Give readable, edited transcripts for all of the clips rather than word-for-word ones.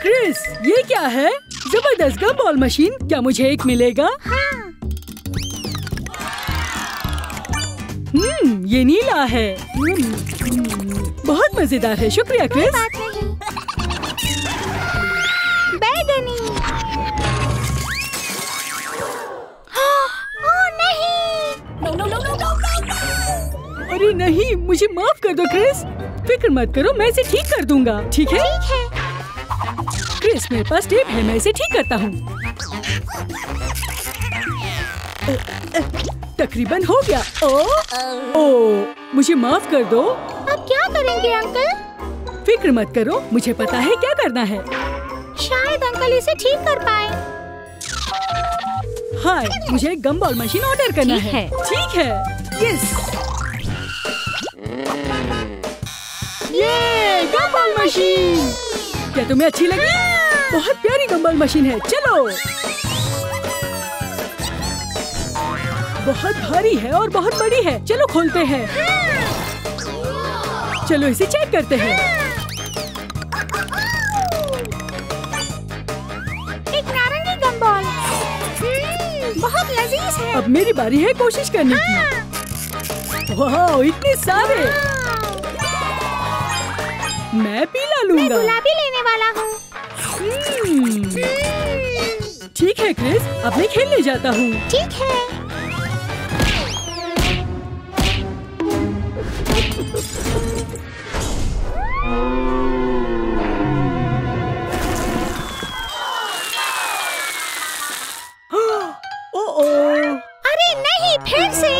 Chris, ये क्या है? जबरदस्त गम्बॉल मशीन। क्या मुझे एक मिलेगा? हाँ। ये नीला है। बहुत मजेदार है। शुक्रिया क्रिस। बात नहीं। बैगनी। ओह नहीं। अरे नहीं, मुझे माफ कर दो क्रिस। फिक्र मत करो, मैं इसे ठीक कर दूंगा। ठीक है? ठीक है। क्रिस, मेरे पास टेप है, मैं इसे ठीक करता हूँ। तकरीबन हो गया। ओ, मुझे माफ कर दो। अब क्या करेंगे अंकल? फिक्र मत करो, मुझे पता है क्या करना है। शायद अंकल इसे ठीक कर पाए। हाय, मुझे एक गम्बॉल मशीन ऑर्डर करना ठीक है। ठीक है। यस। ये गम्बॉल मशीन। क्या तुम्हें अच्छी लगी? बहुत प्यारी गम्बॉल मशीन है। चलो। बहुत भारी है और बहुत बड़ी है। चलो खोलते हैं। चलो इसे चेक करते हैं। एक नारंगी गम्बॉल। बहुत लजीज है। अब मेरी बारी है कोशिश करने की। वाह, इतने सारे। मैं पीला मैं लूंगा। गुलाबी लेने वाला हूँ। ठीक है क्रिस, अब मैं खेलने जाता हूँ। ठीक है। अरे नहीं, फिर से।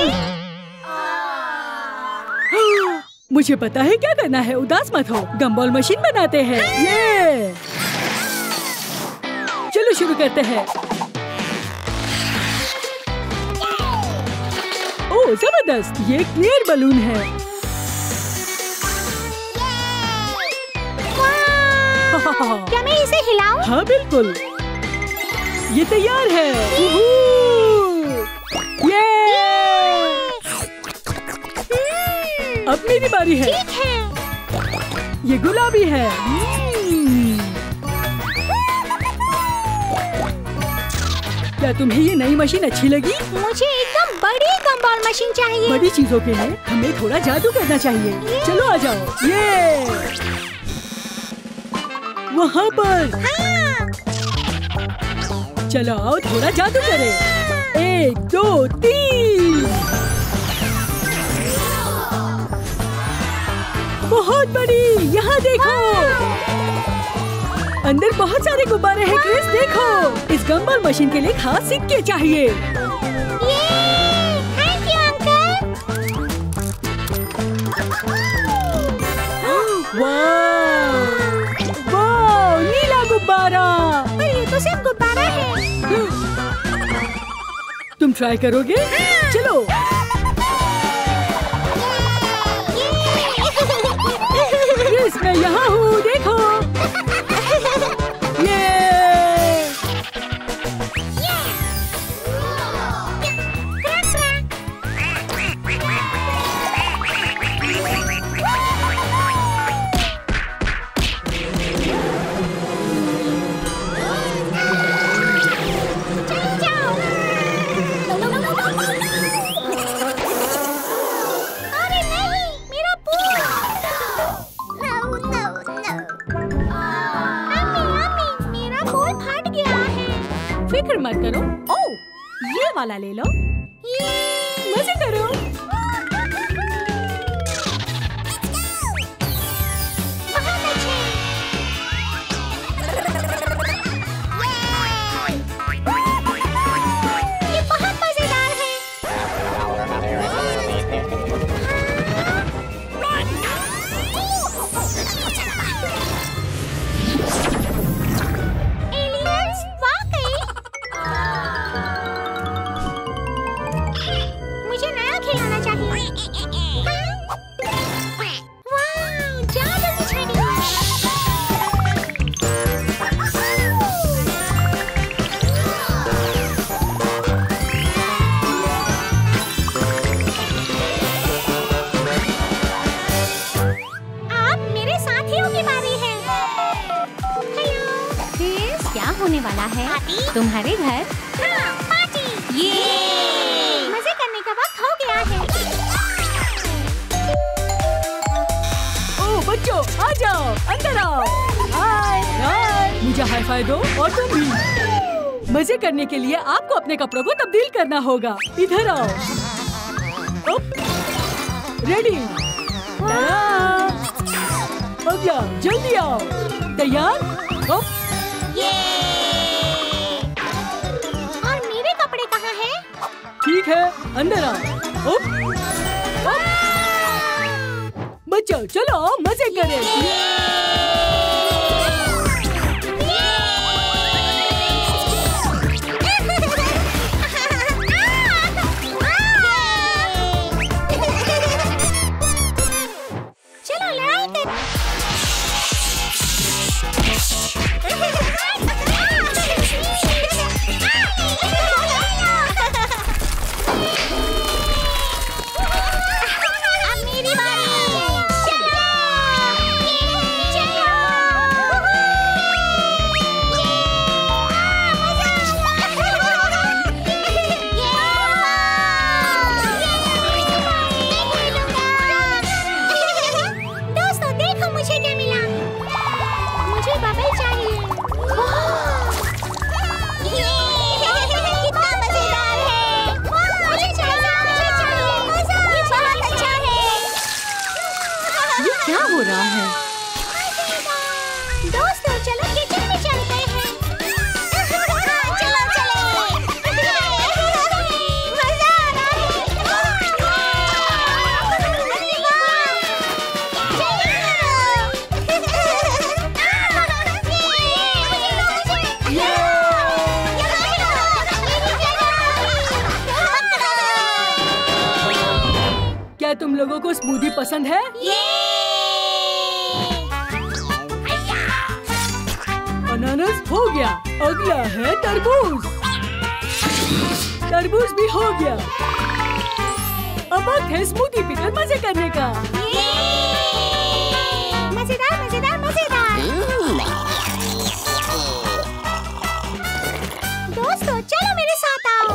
मुझे पता है क्या करना है। उदास मत हो, गम्बॉल मशीन बनाते हैं। ये चलो शुरू करते हैं। ओह जबरदस्त, ये क्लियर बलून है। क्या मैं इसे हिलाऊं? हाँ बिल्कुल, ये तैयार है। ये अब मेरी बारी है। ठीक है। ये गुलाबी है। क्या तुम्हें ये नई मशीन अच्छी लगी? मुझे एकदम बड़ी गम्बॉल मशीन चाहिए। बड़ी चीजों के लिए हमें थोड़ा जादू करना चाहिए। चलो आ जाओ। ये वहाँ पर। हाँ। चलो आओ, थोड़ा जादू करें। 1 2 3। बहुत बड़ी। यहाँ देखो, अंदर बहुत सारे गुब्बारे हैं। क्रिस देखो, इस गम्बॉल मशीन के लिए खास सिक्के चाहिए। Thank you uncle. वाह वाह, नीला गुब्बारा। पर ये तो सिर्फ गुब्बारा है। तुम ट्राई करोगे? चलो। क्रिस, मैं यहाँ हूँ, देखो। ये अरे नहीं, मेरा पूल। अम्मी, मेरा पूल फट गया है। फिक्र मत करो। ओह, ये वाला ले लो। मजे करो। बहुत अच्छे। ये बहुत मजेदार है। एलियंस, वाकई। मुझे नया खिलौना होने वाला है तुम्हारे घर पार्टी। ये मजे करने का वक्त हो गया है। ओ बच्चों, आ जाओ, अंदर आओ। हाय हाय, मुझे हाई फाई दो और तुम भी। मजे करने के लिए आपको अपने कपड़ों को तब्दील करना होगा। इधर आओ। रेडी? अब जाओ, जल्दी आओ। तैयार? और मेरे कपड़े कहाँ हैं? ठीक है, अंदर आओ। बच्चों चलो मजे करें। चलो लड़ाई कर। अब मेरी बारी। दोस्तों देखो मुझे क्या मिला। मुझे बबल चाहिए। कितना मजेदार है। मुझे चाहिए, मुझे चाहिए। ये बहुत अच्छा है। ये क्या हो रहा है? दोस्तों चलो किचन में चलते हैं। चलो चले। मजा आ रहा क्या तुम लोगों को स्मूदी पसंद है? अनानास हो गया। अगला है तरबूज। तरबूज भी हो गया। अब वक्त है स्मूदी पीकर मजे करने का। मजेदार मजेदार मजेदार। दोस्तों चलो मेरे साथ आओ।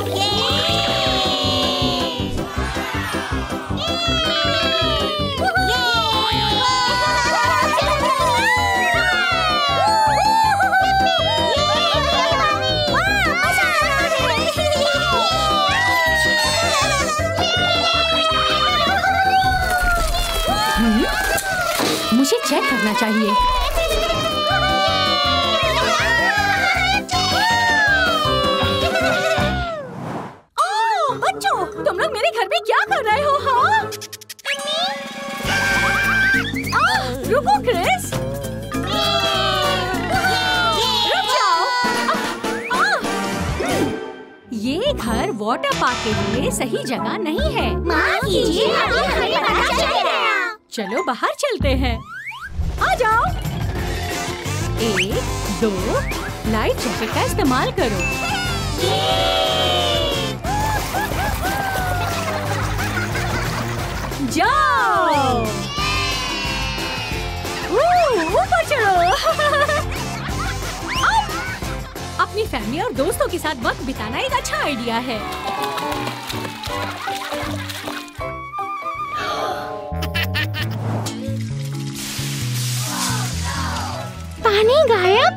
मुझे चेक करना चाहिए। ओह बच्चों, तुम लोग मेरे घर में क्या कर रहे हो? हाँ? रुको क्रिस। रुक जाओ। ये घर वाटर पार्क के लिए सही जगह नहीं है। माफ कीजिए, अभी हमें पता चल गया। चलो बाहर चलते हैं। आ जाओ। 1, 2, लाइट जैकेट का इस्तेमाल करो। जाओ। ऊपर चढ़ो। अपनी फैमिली और दोस्तों के साथ वक्त बिताना एक अच्छा आइडिया है। पानी गायब।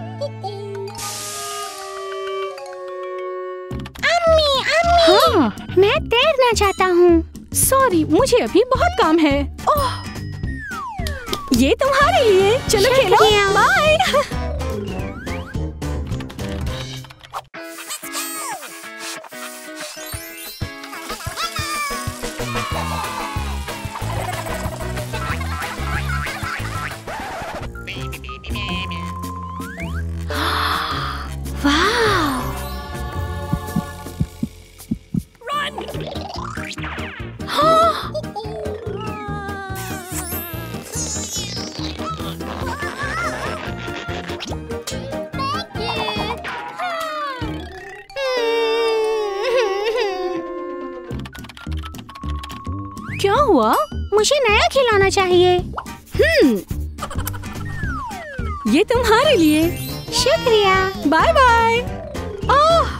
अम्मी अम्मी। हाँ, मैं तैरना चाहता हूँ। सॉरी, मुझे अभी बहुत काम है। ओह, ये तुम्हारे लिए। चलो खेलो। बाय। क्या हुआ? मुझे नया खिलौना चाहिए। ये तुम्हारे लिए। शुक्रिया। Bye bye. ओह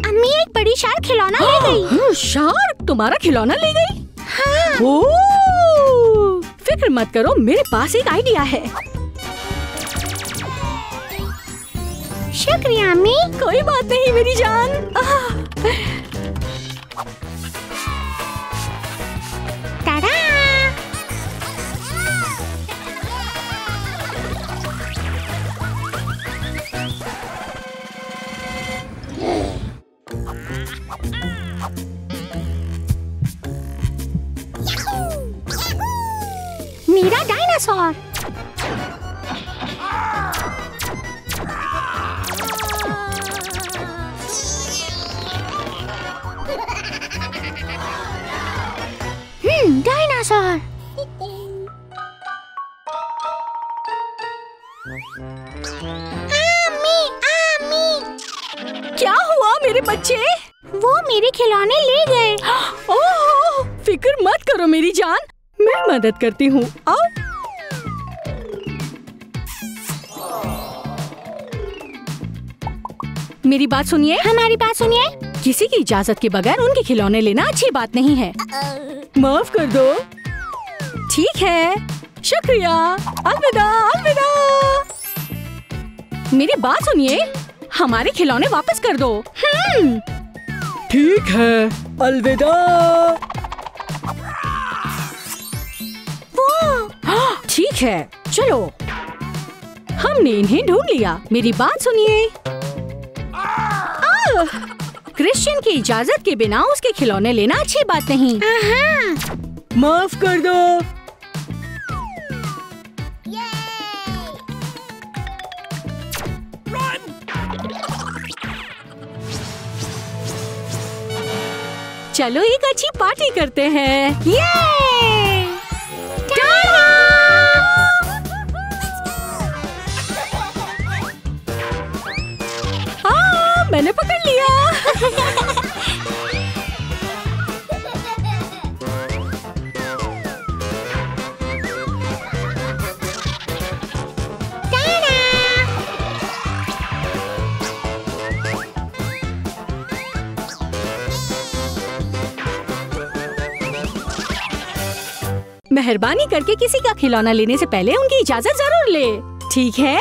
अम्मी एक बड़ी शार्क खिलौना ले गई। शार्क तुम्हारा खिलौना ले गई? हाँ। ओह, फिक्र मत करो, मेरे पास एक आइडिया है। शुक्रिया अम्मी। कोई बात नहीं मेरी जान। टाडा। मेरा डायनासोर। डायनासोर। आमी, आमी। क्या हुआ मेरे बच्चे? वो मेरे खिलौने ले गए। ओह, फिक्र मत करो मेरी जान, मैं मदद करती हूँ। आओ। मेरी बात सुनिए। हमारी बात सुनिए। किसी की इजाजत के बगैर उनके खिलौने लेना अच्छी बात नहीं है। माफ कर दो। ठीक है, शुक्रिया। अलविदा, अलविदा। मेरी बात सुनिए, हमारे खिलौने वापस कर दो। ठीक है, अलविदा। ठीक है, चलो। हमने इन्हें ढूंढ लिया। मेरी बात सुनिए। क्रिश्चियन की इजाजत के बिना उसके खिलौने लेना अच्छी बात नहीं। माफ कर दो। चलो एक अच्छी पार्टी करते हैं। ये मैंने पकड़ लिया। मेहरबानी करके किसी का खिलौना लेने से पहले उनकी इजाजत जरूर ले। ठीक है?